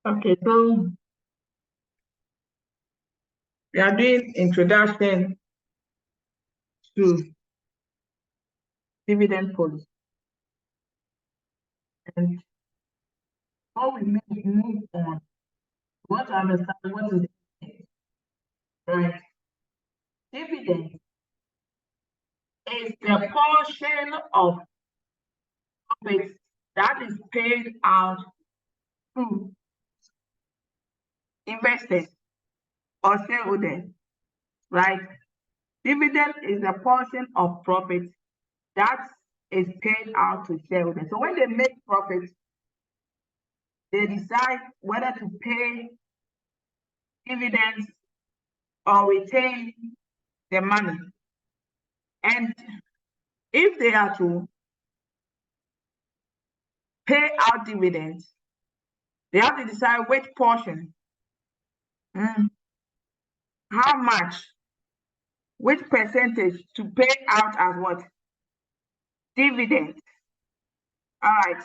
Okay, so we are doing introduction to dividend policy. And before we move on, we want to understand what is dividend, right? Dividend is the portion of profits that is paid out to investors or shareholders, right? Dividend is a portion of profit that is paid out to shareholders. So when they make profit, they decide whether to pay dividends or retain the money. And if they are to pay out dividends, they have to decide which portion, how much, which percentage to pay out as what? Dividends. All right.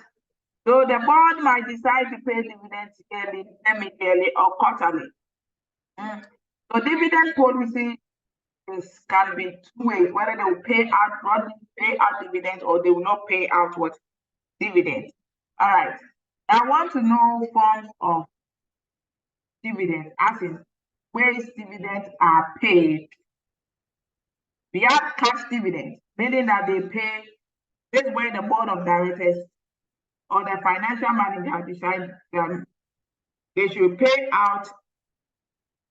So the board might decide to pay dividends yearly, semi-yearly, or quarterly. So dividend policy can be two ways, whether they will pay out dividends, or they will not pay out what? Dividends. All right. I want to know forms of dividends, as in ways dividends are paid. We have cash dividends, meaning that they pay, this is where the board of directors or the financial manager decide that they should pay out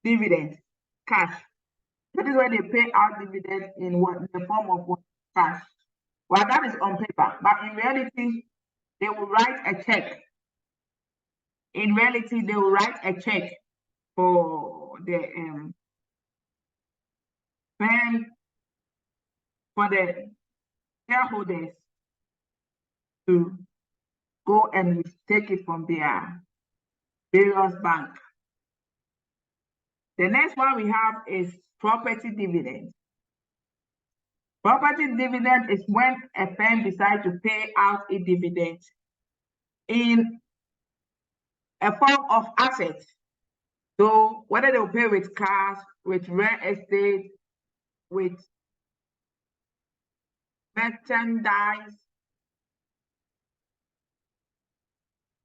dividends, cash. That is where they pay out dividends in the form of what? Cash. Well, that is on paper, but in reality, they will write a check. In reality, they will write a check for the firm, for the shareholders to go and take it from their various banks. The next one we have is property dividend. Property dividend is when a firm decides to pay out a dividend in a form of assets. So whether they'll pay with cash, with real estate, with merchandise,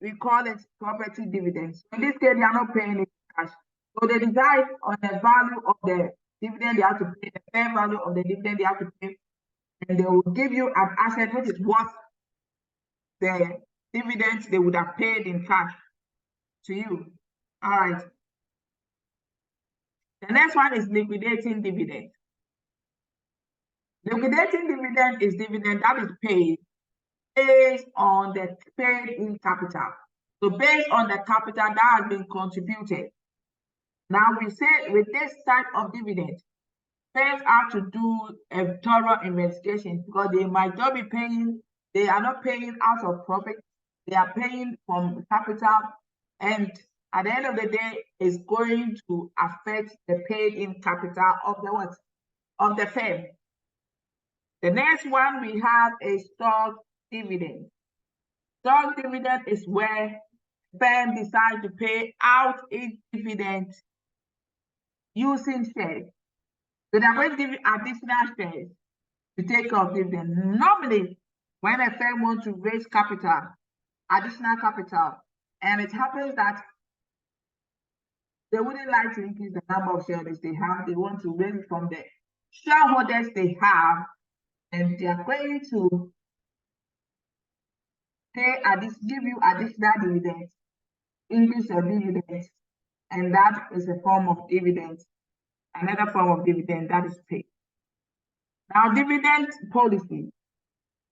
we call it property dividends. In this case, they are not paying it cash. So they decide on the value of the dividend they have to pay, the fair value of the dividend they have to pay, and they will give you an asset which is worth the dividends they would have paid in cash to you. All right. The next one is liquidating dividend. Liquidating dividend is dividend that is paid based on the paid-in capital. So based on the capital that has been contributed. Now we say with this type of dividend, firms have to do a thorough investigation because they might not be paying, they are not paying out of profit, they are paying from capital, and at the end of the day, it's going to affect the paid-in capital of the what? Of the firm. The next one we have a stock dividend. Stock dividend is where firm decide to pay out its dividend using shares. So they're going to give you additional shares to take off dividend. Normally, when a firm wants to raise capital, additional capital, and it happens that they wouldn't like to increase the number of shares they have, they want to raise it from the shareholders they have, and they are going to pay give you additional dividends, increase your dividends, and that is a form of dividends, another form of dividend that is paid. Now, dividend policy,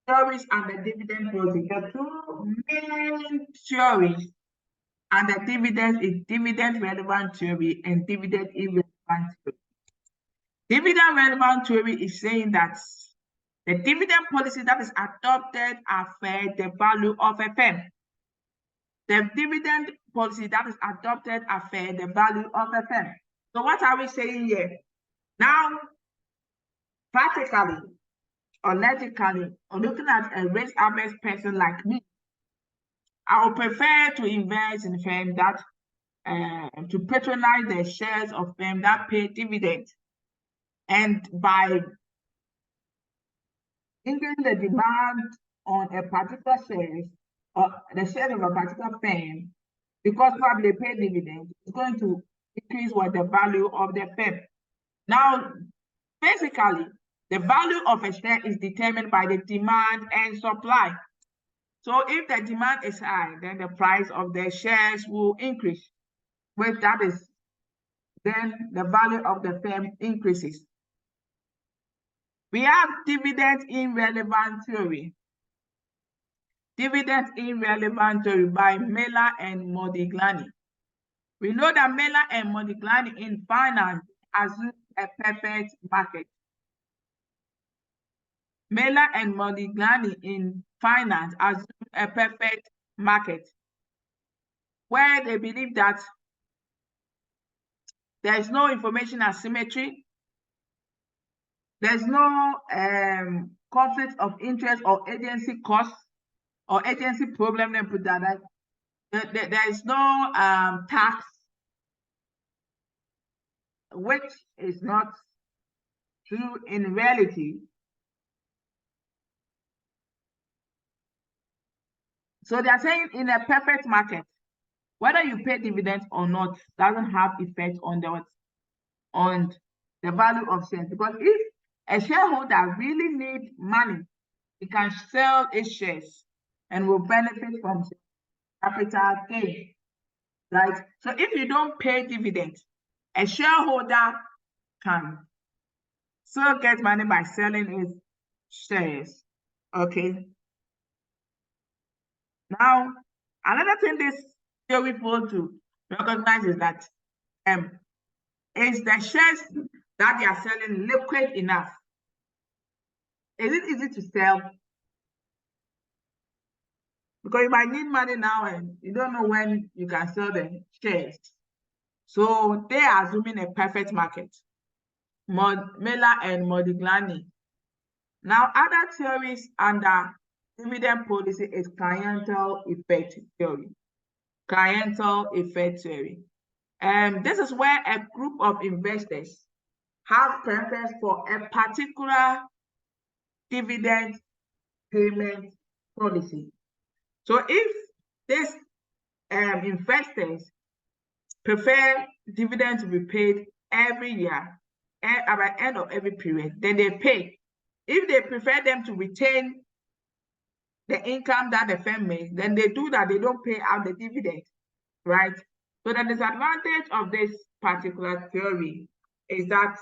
theories and the dividend policy. The two main theories and the dividend is dividend relevant theory and dividend irrelevant theory. Dividend relevant theory is saying that the dividend policy that is adopted affects the value of a firm. The dividend policy that is adopted affects the value of a firm. So what are we saying here? Now, practically or logically, or looking at a risk averse person like me, I would prefer to invest in a firm that to patronize the shares of firm that pay dividends. And by increasing the demand on a particular shares or the shares of a particular firm, because probably they pay dividends, it's going to increase what the value of the firm. Now, basically, the value of a share is determined by the demand and supply. So if the demand is high, then the price of the shares will increase. With that is, then the value of the firm increases. We have dividend irrelevant theory. Dividend irrelevant theory by Miller and Modigliani. We know that Miller and Modigliani in finance assume a perfect market. Miller and Modigliani in finance assume a perfect market, where they believe that there is no information asymmetry, there's no conflict of interest or agency cost or agency problem. Then put that there is no tax, which is not true in reality. So they are saying in a perfect market, whether you pay dividends or not doesn't have effect on the value of shares. Because if a shareholder really needs money, he can sell his shares and will benefit from capital gain, right? So if you don't pay dividends, a shareholder can still get money by selling his shares, okay? Now, another thing this theory fails to recognize is that is the shares that they are selling liquid enough? Is it easy to sell? Because you might need money now and you don't know when you can sell the shares. So they are assuming a perfect market. Miller and Modigliani. Now, other theories under dividend policy is clientele effect theory. Clientele effect theory. This is where a group of investors have preference for a particular dividend payment policy. So if these investors prefer dividend to be paid every year at the end of every period, then they pay. If they prefer them to retain the income that the firm makes, then they do that. They don't pay out the dividend, right? So the disadvantage of this particular theory is that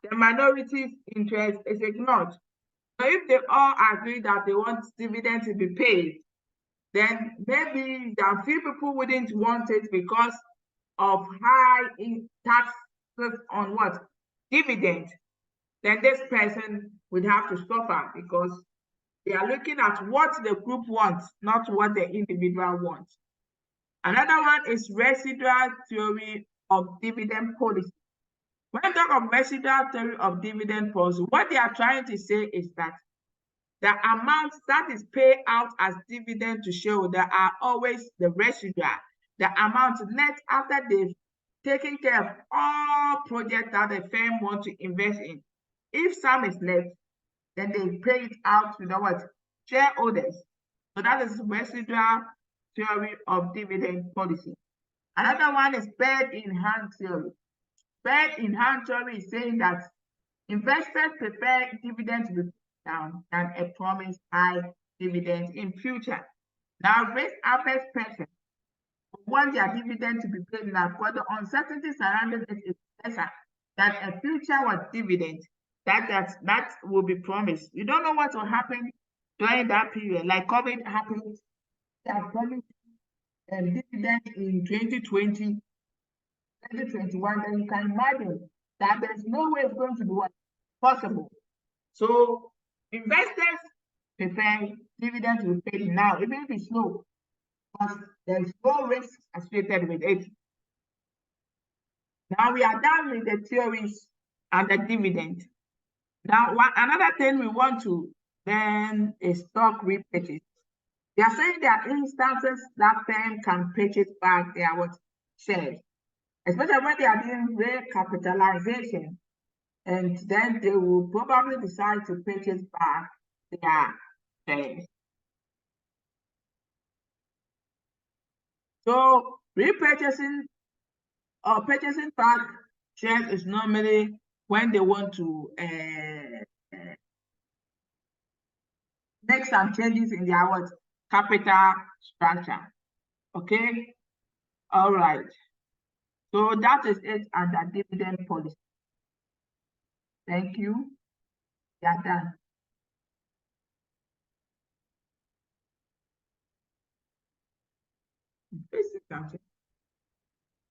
the minority's interest is ignored. So if they all agree that they want dividend to be paid, then maybe a few people wouldn't want it because of high taxes on what? Dividend. Then this person would have to suffer because they are looking at what the group wants, not what the individual wants. Another one is residual theory of dividend policy. When I talk of residual theory of dividend policy, what they are trying to say is that the amount that is paid out as dividend to shareholders are always the residual, the amount net after they've taken care of all projects that the firm wants to invest in. If some is left, then they pay it out to the what? Shareholders. So that is residual theory of dividend policy. Another one is bird in hand theory. Bird in hand theory is saying that investors prefer dividends to be down than a promised high dividend in future. Now, risk averse person want their dividend to be paid now because the uncertainty surrounding it is lesser than a future what dividend that will be promised. You don't know what will happen during that period. Like COVID happened, they have promised dividend in 2020, 2021, then you can imagine that there's no way it's going to be possible. So investors prefer dividend to be paid now, even if it's low, because there's no risk associated with it. Now we are done with the theories and the dividend. Now, another thing we want to then is stock repurchase. They are saying there are instances that firm can purchase back their shares, especially when they are doing recapitalization, and then they will probably decide to purchase back their shares. So repurchasing or purchasing back shares is normally when they want to make some changes in their what capital structure. Okay, all right. So that is it under dividend policy. Thank you. We are done. Basic